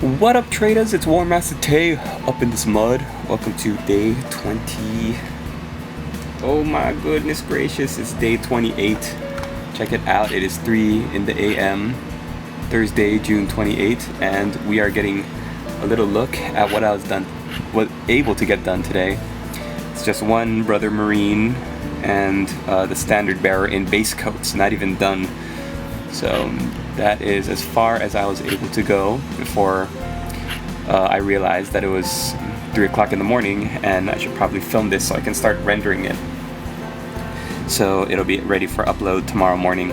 What up, traders? It's War Master Tay up in this mud. Welcome to day 20. Oh my goodness gracious, it's day 28. Check it out, it is 3 in the AM, Thursday, June 28th, and we are getting a little look at what I was able to get done today. It's just one brother Marine and the standard bearer in base coats, not even done. So that is as far as I was able to go before I realized that it was 3 o'clock in the morning and I should probably film this so I can start rendering it. So it'll be ready for upload tomorrow morning.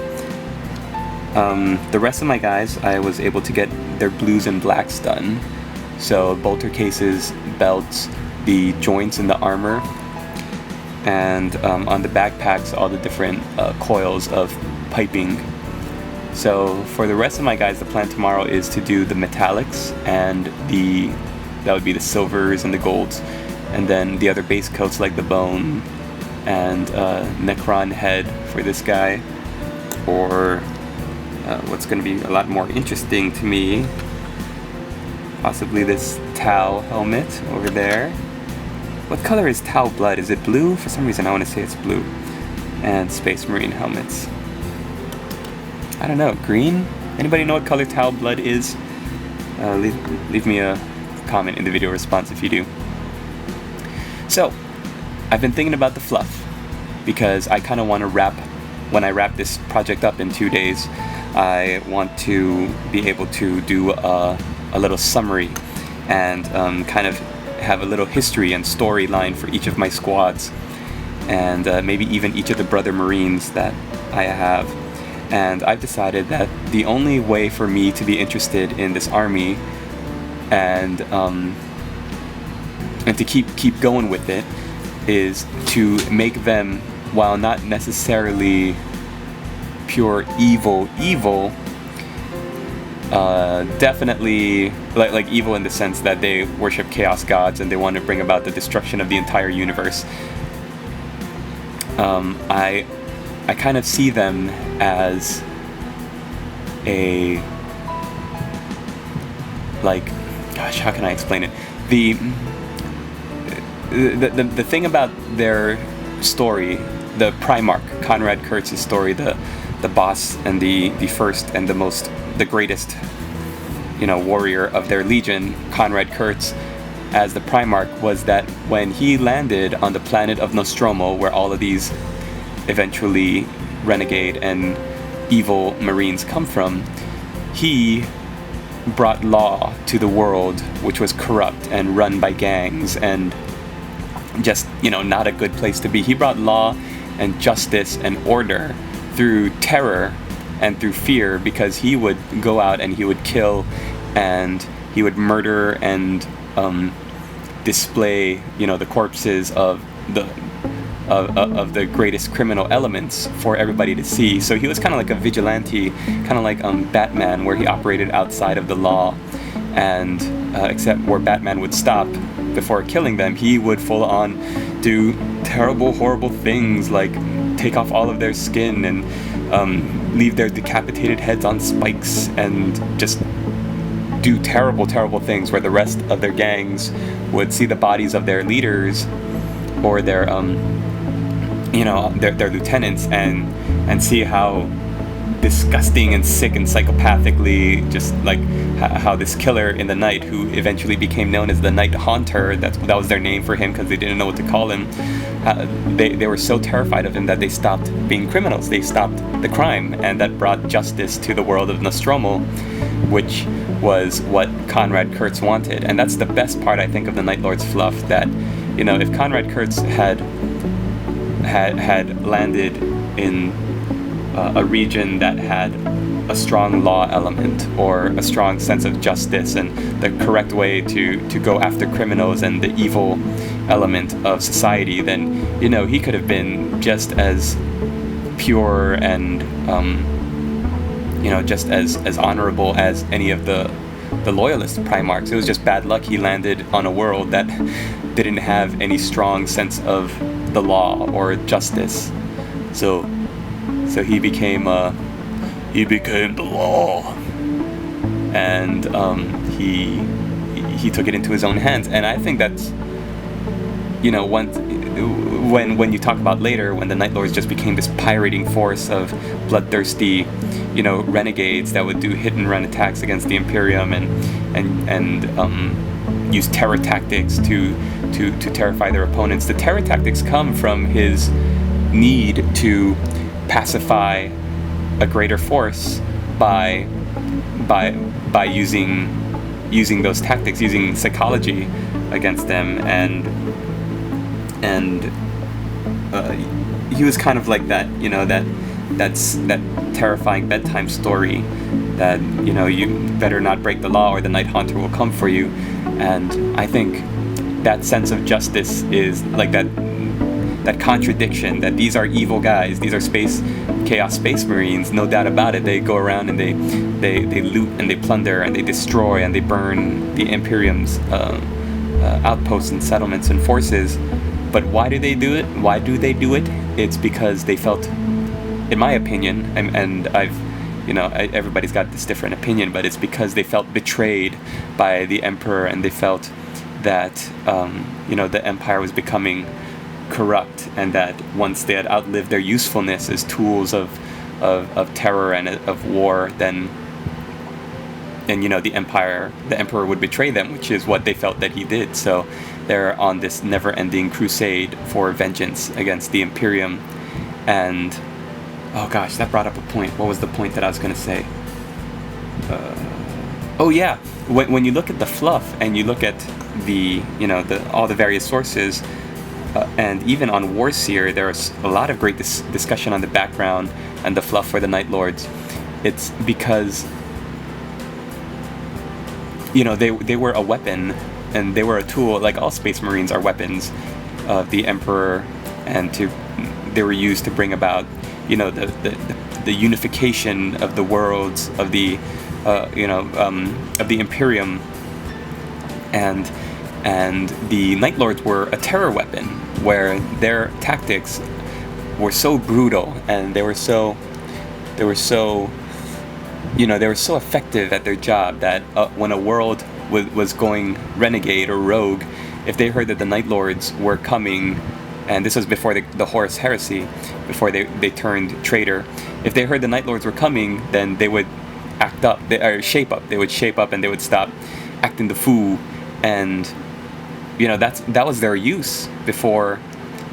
The rest of my guys, I was able to get their blues and blacks done. So bolter cases, belts, the joints in the armor, and on the backpacks, all the different coils of piping. So for the rest of my guys, the plan tomorrow is to do the metallics and that would be the silvers and the golds, and then the other base coats like the bone and Necron head for this guy, or what's going to be a lot more interesting to me, possibly this Tau helmet over there. What color is Tau blood? Is it blue? For some reason I want to say it's blue. And Space Marine helmets. I don't know, green? Anybody know what color Tau blood is? Leave me a comment in the video response if you do. So, I've been thinking about the fluff, because I kind of want to when I wrap this project up in 2 days, I want to be able to do a little summary and kind of have a little history and storyline for each of my squads, and maybe even each of the brother Marines that I have. And I've decided that the only way for me to be interested in this army and to keep going with it is to make them, while not necessarily pure evil, definitely like evil in the sense that they worship chaos gods and they want to bring about the destruction of the entire universe. I kind of see them as how can I explain it? The thing about their story, the Primarch, Conrad Kurtz's story, the boss and the first and the greatest, warrior of their legion, Conrad Kurtz, as the Primarch, was that when he landed on the planet of Nostromo, where all of these eventually renegade and evil Marines come from, he brought law to the world, which was corrupt and run by gangs and just, not a good place to be. He brought law and justice and order through terror and through fear, because he would go out and he would kill and he would murder and display, the corpses of the greatest criminal elements for everybody to see. So he was kind of like a vigilante, kind of like Batman, where he operated outside of the law, and except where Batman would stop before killing them, he would full on do terrible, horrible things like take off all of their skin and leave their decapitated heads on spikes and just do terrible, terrible things, where the rest of their gangs would see the bodies of their leaders or their lieutenants and see how disgusting and sick and psychopathically, just like how this killer in the night, who eventually became known as the Night Haunter, that was their name for him because they didn't know what to call him, they were so terrified of him that they stopped being criminals, they stopped the crime, and that brought justice to the world of Nostromo, which was what Conrad Kurtz wanted. And that's the best part, I think, of the Night Lord's fluff, that if Conrad Kurtz had landed in a region that had a strong law element or a strong sense of justice and the correct way to go after criminals and the evil element of society, then he could have been just as pure and just as honorable as any of the loyalist Primarchs. It was just bad luck he landed on a world that didn't have any strong sense of the law or justice. So he became the law, and he took it into his own hands. And I think that's, you know, when you talk about later, when the Night Lords just became this pirating force of bloodthirsty, you know, renegades that would do hit and run attacks against the Imperium and use terror tactics to terrify their opponents. The terror tactics come from his need to pacify a greater force by using those tactics, using psychology against them, and he was kind of like that, you know, that terrifying bedtime story that, you know, you better not break the law or the Night Haunter will come for you. And I think that sense of justice is like that contradiction, that these are evil guys, these are Chaos Space Marines, no doubt about it. They go around and they loot and they plunder and they destroy and they burn the Imperium's outposts and settlements and forces. But why do they do it? Why do they do it? It's because they felt, in my opinion, and everybody's got this different opinion, but it's because they felt betrayed by the Emperor, and they felt that the Empire was becoming corrupt, and that once they had outlived their usefulness as tools of terror and of war, then the Emperor would betray them, which is what they felt that he did. So they're on this never-ending crusade for vengeance against the Imperium. And oh gosh, that brought up a point. What was the point that I was going to say? When you look at the fluff and you look at all the various sources, and even on Warseer, there's a lot of great discussion on the background and the fluff for the Night Lords. It's because they were a weapon and they were a tool, like all Space Marines are weapons of the Emperor, and they were used to bring about the unification of the worlds of the Imperium, and the Night Lords were a terror weapon, where their tactics were so brutal and they were so effective at their job that when a world was going renegade or rogue, if they heard that the Night Lords were coming, and this was before the Horus Heresy, before they turned traitor, if they heard the Night Lords were coming, then they would act up, shape up. They would shape up and they would stop acting the fool, and that was their use before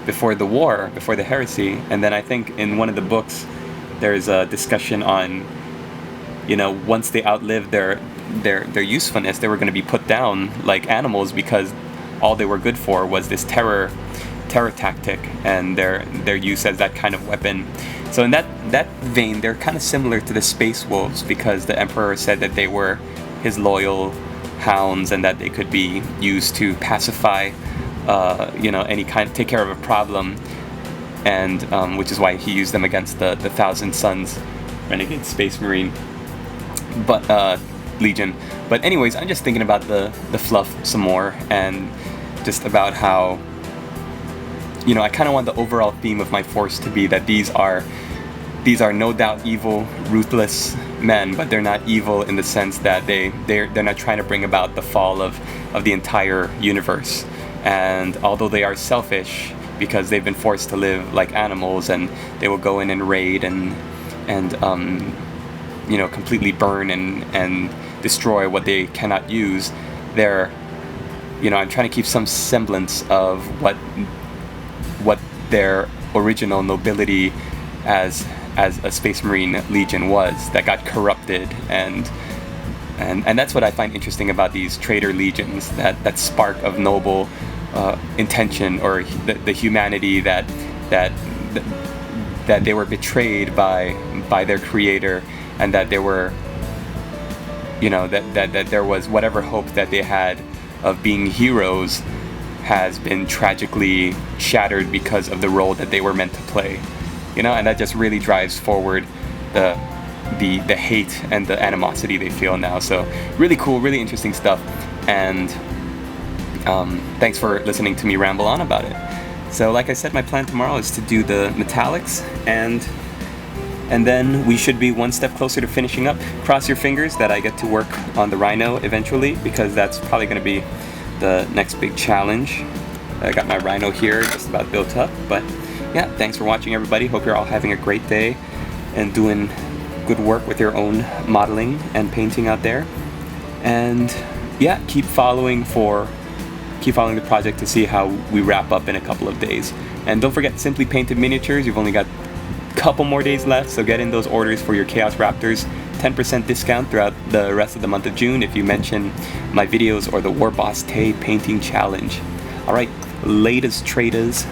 the war, before the heresy. And then I think in one of the books there's a discussion on once they outlived their usefulness, they were going to be put down like animals, because all they were good for was this terror tactic and their use as that kind of weapon. So in that vein, they're kind of similar to the Space Wolves, because the Emperor said that they were his loyal hounds and that they could be used to pacify take care of a problem, and which is why he used them against the Thousand Sons renegade Space Marine Legion. But anyways, I'm just thinking about the fluff some more, and just about how I kind of want the overall theme of my force to be that these are no doubt evil, ruthless men, but they're not evil in the sense that they're not trying to bring about the fall of the entire universe. And although they are selfish because they've been forced to live like animals, and they will go in and raid and completely burn and destroy what they cannot use, they're I'm trying to keep some semblance of what their original nobility as a Space Marine Legion was, that got corrupted, and that's what I find interesting about these traitor legions, that spark of noble intention, or the humanity that they were betrayed by their creator, and that they were that there was whatever hope that they had of being heroes has been tragically shattered because of the role that they were meant to play. And that just really drives forward the hate and the animosity they feel now. So really cool, really interesting stuff. And thanks for listening to me ramble on about it. So like I said, my plan tomorrow is to do the metallics, and And then we should be one step closer to finishing up. Cross your fingers that I get to work on the Rhino eventually, because that's probably going to be the next big challenge. I got my Rhino here just about built up. But yeah, thanks for watching, everybody. Hope you're all having a great day and doing good work with your own modeling and painting out there. And yeah, keep following the project to see how we wrap up in a couple of days. And don't forget Simply Painted Miniatures. You've only got couple more days left, so get in those orders for your Chaos Raptors. 10% discount throughout the rest of the month of June if you mention my videos or the War Boss Tay painting challenge. Alright, latest traders.